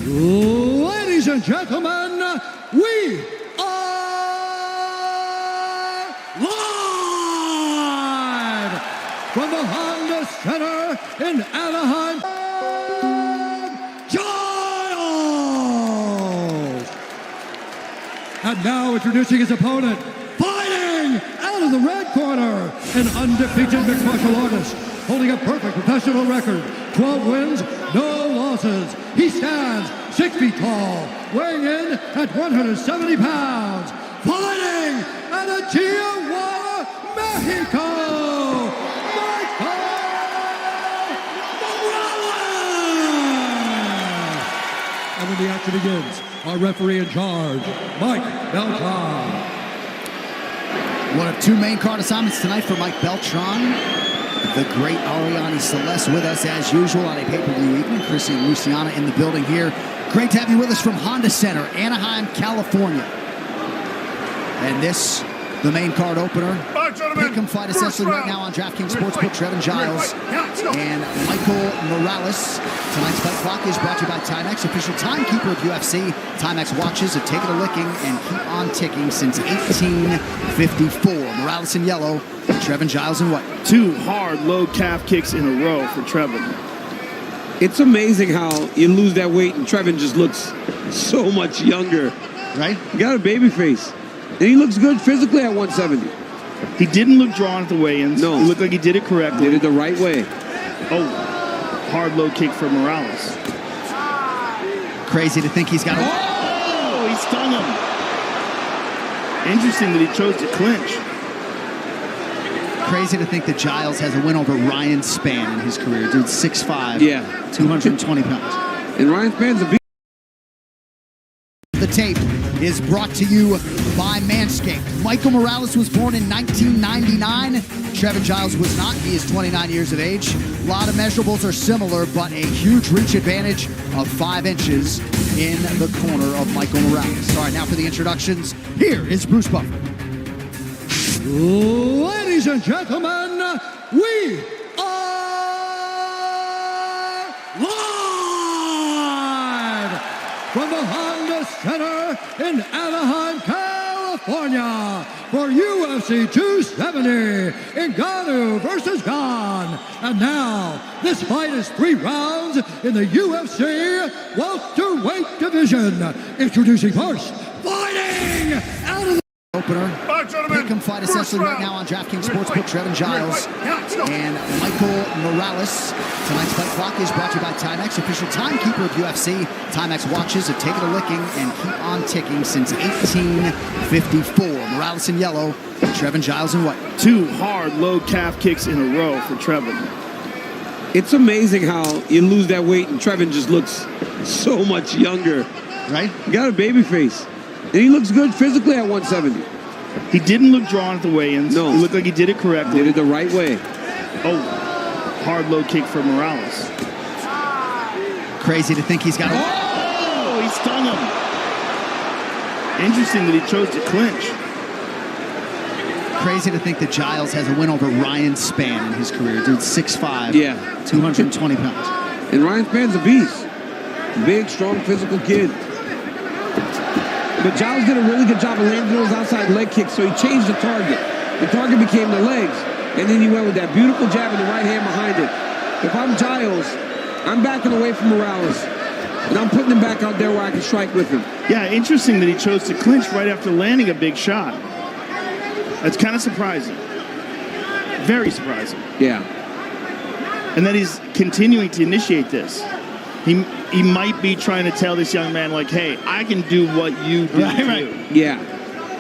Ladies and gentlemen, we are live from the Honda Center in Anaheim. Giles! And now introducing his opponent, fighting out of the red corner, an undefeated mixed martial artist, holding a perfect professional record, 12 wins, no losses. He stands 6 feet tall, weighing in at 170 pounds, fighting out of Tijuana, Mexico, Michael Morales! And when the action begins, our referee in charge, Mike Beltran. One of 2 main card assignments tonight for Mike Beltran. The great Ariane Celeste with us as usual on a pay-per-view evening. Chrissy and Luciana in the building here. Great to have you with us from Honda Center, Anaheim, California. And this, the main card opener. Pick'em fight essentially right now on DraftKings Sportsbook. Trevin Giles and Michael Morales. Tonight's fight clock is brought to you by Timex, official timekeeper of UFC. Timex watches have taken a licking and keep on ticking since 1854. Morales in yellow, Trevin Giles in white. 2 hard low calf kicks in a row for Trevin. It's amazing how you lose that weight and Trevin just looks so much younger. Right? He got a baby face. And he looks good physically at 170. He didn't look drawn at the weigh-ins. No. He looked like he did it correctly. Did it the right way. Oh, hard low kick for Morales. Crazy to think he's got a... Oh, he stung him. Interesting that he chose to clinch. Crazy to think that Giles has a win over Ryan Spann in his career. Dude's 6'5", 220 pounds. And Ryan Spann's a beast. The tape is brought to you by Manscaped. Michael Morales was born in 1999. Trevin Giles was not. He is 29 years of age. A lot of measurables are similar, but a huge reach advantage of 5 inches in the corner of Michael Morales. All right, now for the introductions, here is Bruce Buffer. Ladies and gentlemen, we are live from the Honda Center in Anaheim, California for UFC 270, Ngannou versus Gane. And now, this fight is 3 rounds in the UFC welterweight division. Introducing first, fighting out of the opener. Pick'em fight essentially right now on DraftKings Sportsbook. Trevin Giles and Michael Morales. Tonight's fight clock is brought to you by Timex, official timekeeper of UFC. Timex watches have taken a licking and keep on ticking since 1854. Morales in yellow, Trevin Giles in white. 2 hard low calf kicks in a row for Trevin. It's amazing how you lose that weight and Trevin just looks so much younger. Right? He got a baby face. And he looks good physically at 170. He didn't look drawn at the weigh-ins. No. He looked like he did it correctly. Did it the right way. Oh, hard low kick for Morales. Crazy to think he's got a... Oh, he stung him. Interesting that he chose to clinch. Crazy to think that Giles has a win over Ryan Spann in his career. Dude's 6'5", 220 pounds. And Ryan Spann's a beast. Big, strong, physical kid. But Giles did a really good job of landing those outside leg kicks, so he changed the target. The target became the legs, and then he went with that beautiful jab in the right hand behind it. If I'm Giles, I'm backing away from Morales, and I'm putting him back out there where I can strike with him. Yeah, interesting that he chose to clinch right after landing a big shot. That's kind of surprising. Very surprising. Yeah. And that he's continuing to initiate this. He might be trying to tell this young man, like, hey, I can do what you do. Right. Yeah.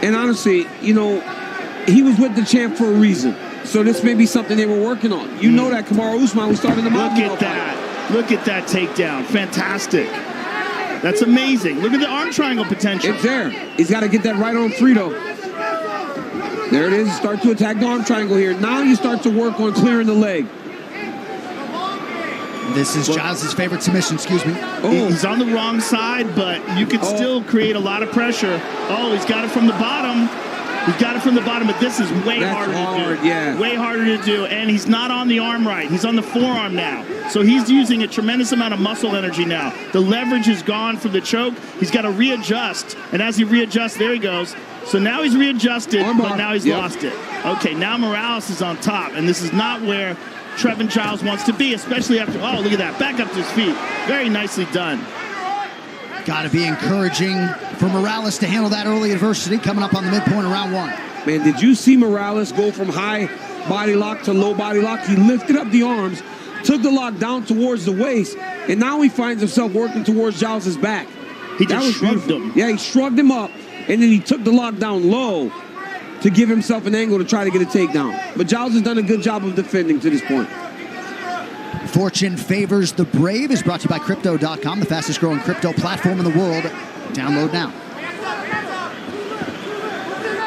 And honestly, you know, he was with the champ for a reason. So this may be something they were working on. You know that Kamaru Usman was starting the Look at that. Look at that takedown. Fantastic. That's amazing. Look at the arm triangle potential. It's there. He's got to get that right arm free, though. There it is. Start to attack the arm triangle here. Now you start to work on clearing the leg. This is Giles' favorite submission, excuse me. Oh. He's on the wrong side, but you could still create a lot of pressure. Oh, he's got it from the bottom. He got it from the bottom, but this is way That's harder hard, to do. yeah. Way harder to do, and he's not on the arm right. He's on the forearm now. So he's using a tremendous amount of muscle energy now. The leverage is gone from the choke. He's got to readjust, and as he readjusts, there he goes. So now he's readjusted, but now he's lost it. Okay, now Morales is on top, and this is not where Trevin Giles wants to be, especially after, oh, look at that, back up to his feet. Very nicely done. Got to be encouraging for Morales to handle that early adversity coming up on the midpoint of round 1. Man, did you see Morales go from high body lock to low body lock? He lifted up the arms, took the lock down towards the waist, and now he finds himself working towards Giles' back. He just shrugged him. Yeah, he shrugged him up, and then he took the lock down low to give himself an angle to try to get a takedown. But Giles has done a good job of defending to this point. Fortune favors the brave is brought to you by Crypto.com, the fastest growing crypto platform in the world. Download now.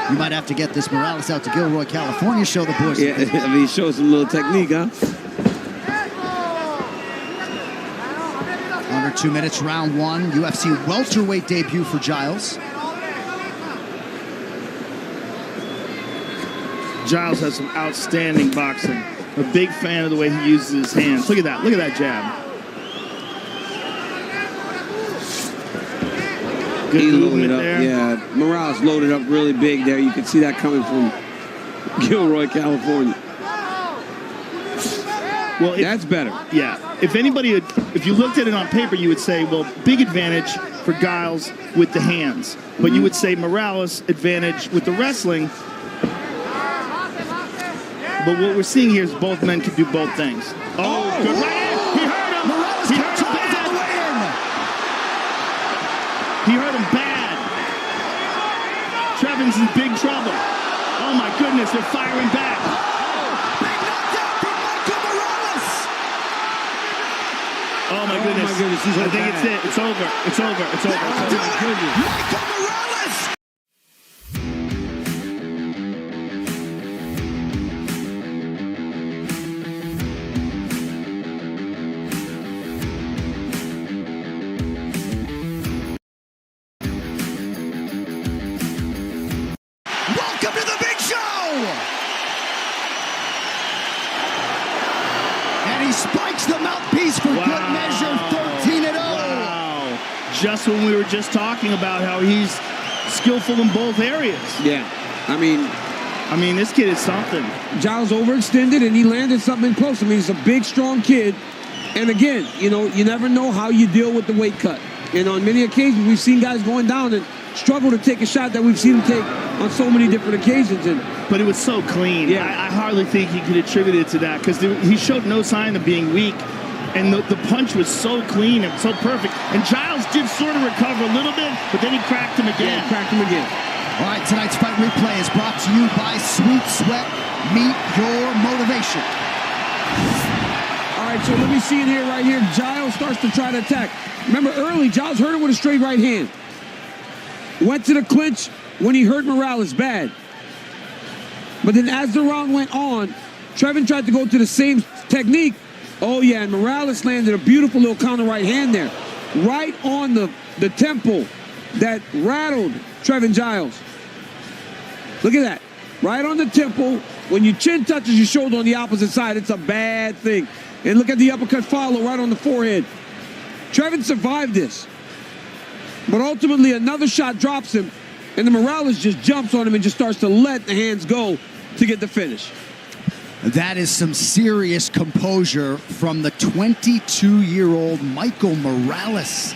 You might have to get this Morales out to Gilroy, California, show the boys. Yeah, I mean, he shows some little technique, huh? Under 2 minutes, round 1. UFC welterweight debut for Giles. Giles has some outstanding boxing. A big fan of the way he uses his hands. Look at that. Look at that jab. Good movement there. Yeah, Morales loaded up really big there. You can see that coming from Gilroy, California. Well, that's better. Yeah. If you looked at it on paper, you would say, well, big advantage for Giles with the hands. But you would say Morales advantage with the wrestling. But what we're seeing here is both men can do both things. Oh, good right hand. He hurt him. Morales He got hurt him trouble bad. on the way in. He hurt him bad. Trevin's in big trouble. Oh, my goodness. They're firing back. Big knockdown from Michael Morales. Oh, my goodness. He's I think bad. it's it. It's over. It's over. It's over. That'll do it. Michael Morales. Welcome to the big show! And he spikes the mouthpiece for good measure, 13-0. Wow. Just when we were just talking about how he's skillful in both areas. Yeah, I mean, this kid is something. Giles overextended and he landed something close. I mean, he's a big, strong kid. And again, you know, you never know how you deal with the weight cut. And on many occasions, we've seen guys going down and struggle to take a shot that we've seen him take on so many different occasions. But it was so clean. Yeah. I hardly think he could attribute it to that because he showed no sign of being weak. And the punch was so clean and so perfect. And Giles did sort of recover a little bit, but then he cracked him again. Yeah, cracked him again. All right, tonight's fight replay is brought to you by Sweet Sweat. Meet your motivation. All right, so let me see it here, right here. Giles starts to try to attack. Remember, early, Giles hurt him with a straight right hand. Went to the clinch when he hurt Morales bad. But then as the round went on, Trevin tried to go to the same technique. Oh, yeah, and Morales landed a beautiful little counter right hand there. Right on the temple that rattled Trevin Giles. Look at that. Right on the temple. When your chin touches your shoulder on the opposite side, it's a bad thing. And look at the uppercut follow right on the forehead. Trevin survived this. But ultimately, another shot drops him, and then Morales just jumps on him and just starts to let the hands go to get the finish. That is some serious composure from the 22-year-old Michael Morales.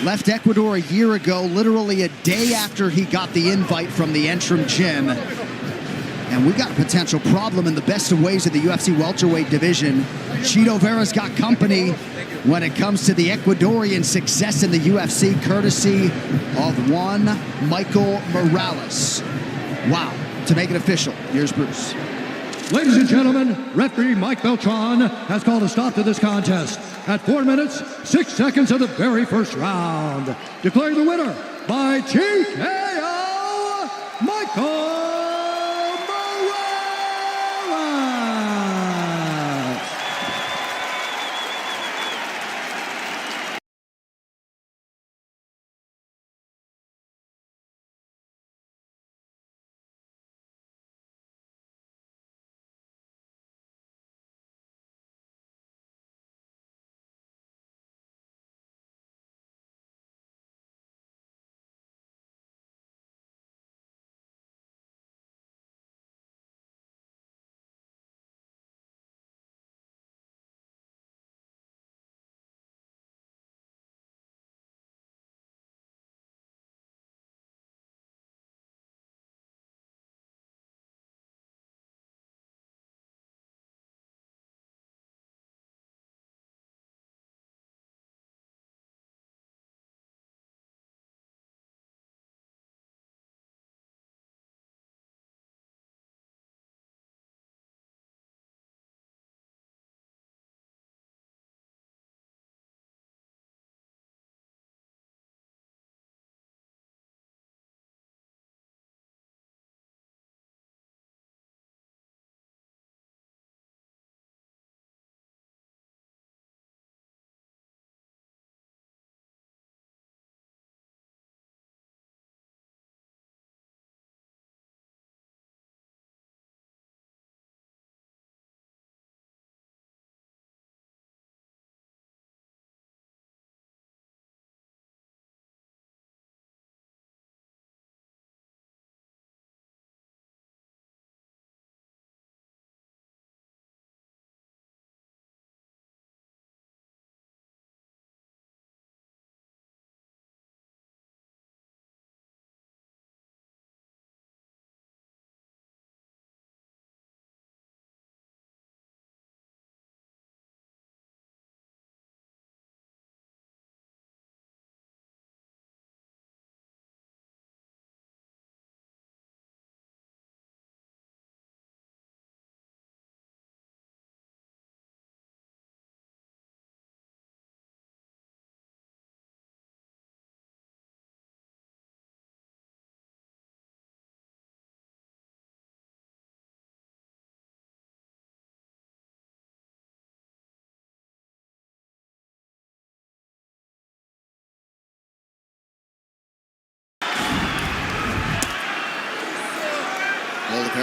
Left Ecuador a year ago, literally a day after he got the invite from the Entrim Gym. And we got a potential problem in the best of ways of the UFC welterweight division. Chito Vera's got company when it comes to the Ecuadorian success in the UFC, courtesy of one Michael Morales. Wow. To make it official, here's Bruce. Ladies and gentlemen, referee Mike Beltran has called a stop to this contest at 4 minutes, 6 seconds of the very first round. Declaring the winner by TKO, Michael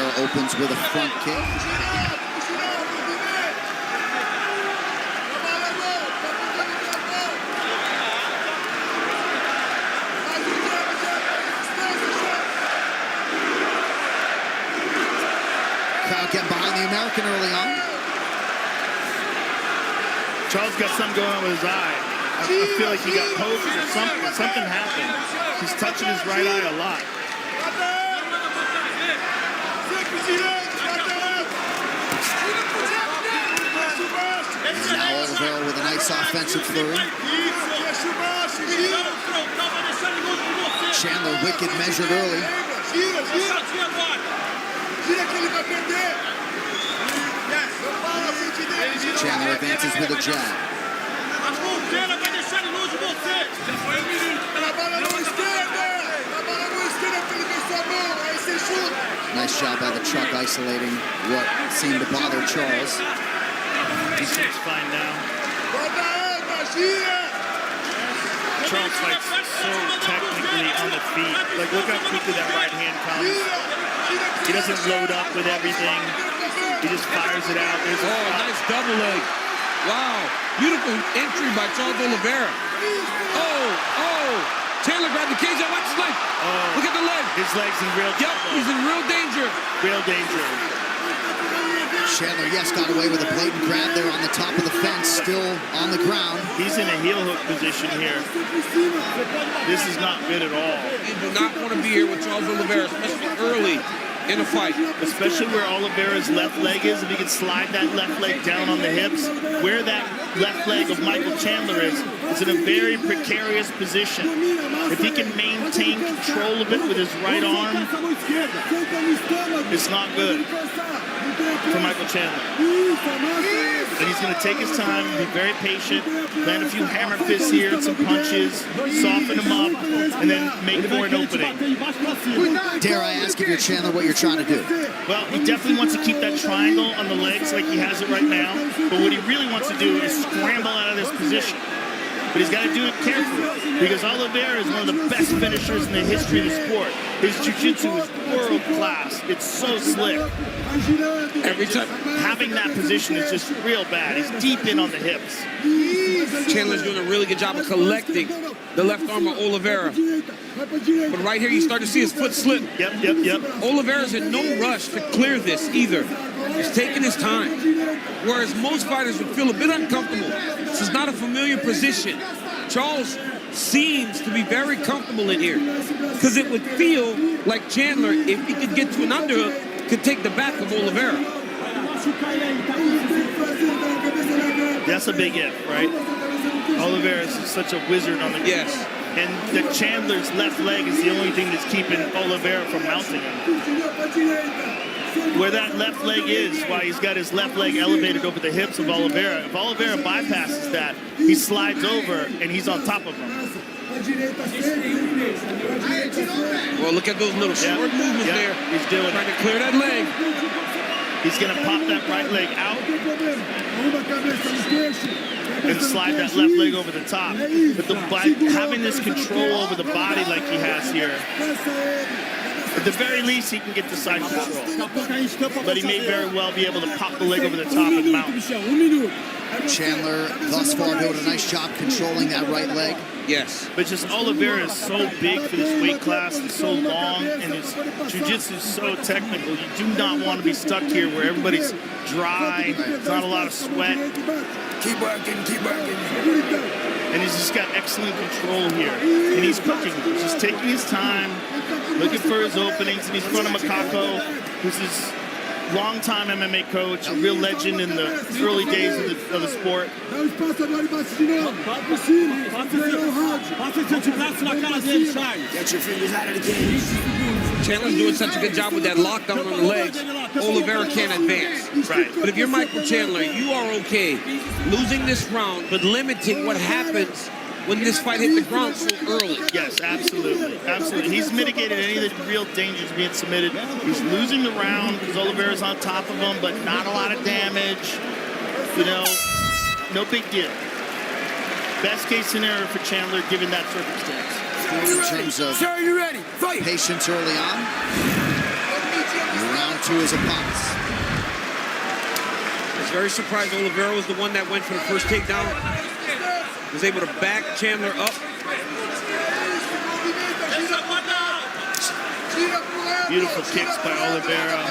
Oliveira opens with a front kick. Crowd getting behind the American early on. Charles got something going on with his eye. I feel like he got poked or something. Something happened. He's touching his right eye a lot. Now Oliveira with a nice offensive flurry. Chandler wicked measured early. Chandler advances with a jab. Nice job by the truck isolating what seemed to bother Charles. He's fine now. Charles fights so technically on the feet. Like, look how quickly that right hand comes. He doesn't load up with everything. He just fires it out. There's a nice double leg. Wow. Beautiful entry by Charles Oliveira. Chandler grabbed the cage. Watch his leg. Oh, look at the leg. His leg's in real trouble. Yep, he's in real danger. Real danger. Chandler, yes, got away with a blatant grab there on the top of the fence, still on the ground. He's in a heel hook position here. This is not good at all. You do not want to be here with Charles Oliveira, especially early in a fight. Especially where Oliveira's left leg is. If he can slide that left leg down on the hips, where that left leg of Michael Chandler is in a very precarious position. If he can maintain control of it with his right arm, it's not good for Michael Chandler. And he's going to take his time, be very patient, land a few hammer fists here, some punches, soften him up, and then make for an opening. Dare I ask if you're Chandler what you're trying to do? Well, he definitely wants to keep that triangle on the legs like he has it right now. But what he really wants to do is scramble out of this position. But he's got to do it carefully because Oliveira is one of the best finishers in the history of the sport. His jiu-jitsu is world class. It's so slick. Every time having that position is just real bad. He's deep in on the hips. Chandler's doing a really good job of collecting the left arm of Oliveira. But right here, you start to see his foot slip. Yep. Oliveira's in no rush to clear this either. He's taking his time. Whereas most fighters would feel a bit uncomfortable. This is not a familiar position. Charles seems to be very comfortable in here because it would feel like Chandler, if he could get to an underhook, could take the back of Oliveira. That's a big if, right? Oliveira is such a wizard on the ground. Yes. And the Chandler's left leg is the only thing that's keeping Oliveira from mounting him. Where that left leg is, why he's got his left leg elevated over the hips of Oliveira. If Oliveira bypasses that, he slides over and he's on top of him. Well, look at those little short movements there. He's doing trying to clear that leg. He's going to pop that right leg out and slide that left leg over the top. But by having this control over the body like he has here, at the very least, he can get the side control. But he may very well be able to pop the leg over the top and mount. Chandler thus far doing a nice job controlling that right leg. Yes. But just Oliveira is so big for this weight class and so long, and his jiu-jitsu is so technical. You do not want to be stuck here where everybody's dry, there's not a lot of sweat. Keep working. And he's just got excellent control here. And he's cooking. He's just taking his time, looking for his openings, and he's in front of Makako, who's his longtime MMA coach, a real legend in the early days of the sport. Get your fingers out of the cage. Chandler's doing such a good job with that lockdown on the legs. Oliveira can't advance. Right. But if you're Michael Chandler, you are okay losing this round, but limiting what happens when this fight hit the ground so early. Yes, absolutely. He's mitigated any of the real dangers being submitted. He's losing the round because Oliveira's on top of him, but not a lot of damage. You know, no big deal. Best case scenario for Chandler given that circumstance. In terms of patience early on. down to his opponents. It's very surprised Oliveira was the one that went for the first takedown. Was able to back Chandler up. Beautiful kicks by Oliveira.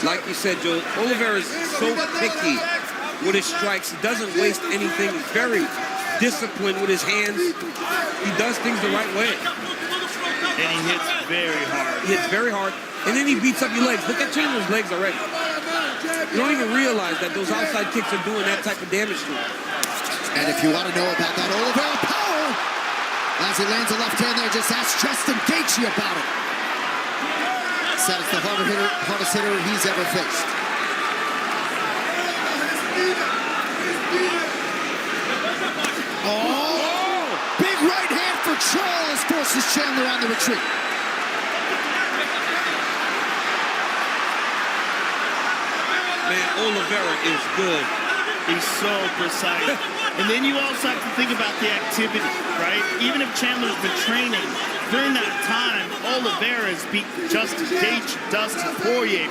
Like you said, Joe, Oliveira is so picky with his strikes. He doesn't waste anything. He's very disciplined with his hands. He does things the right way. And he hits very hard. He hits very hard. And then he beats up your legs. Look at Chandler's legs already. You don't even realize that those outside kicks are doing that type of damage to him. And if you want to know about that Oliveira power, as he lands a left hand there, just ask Justin Gaethje about it. Said it's the hardest hitter he's ever faced. Oh! Big right hand for Charles forces Chandler on the retreat. Man, Oliveira is good. He's so precise. And then you also have to think about the activity, right? Even if Chandler's been training, during that time, Oliveira's beat Justin Gaethje, Dustin Poirier,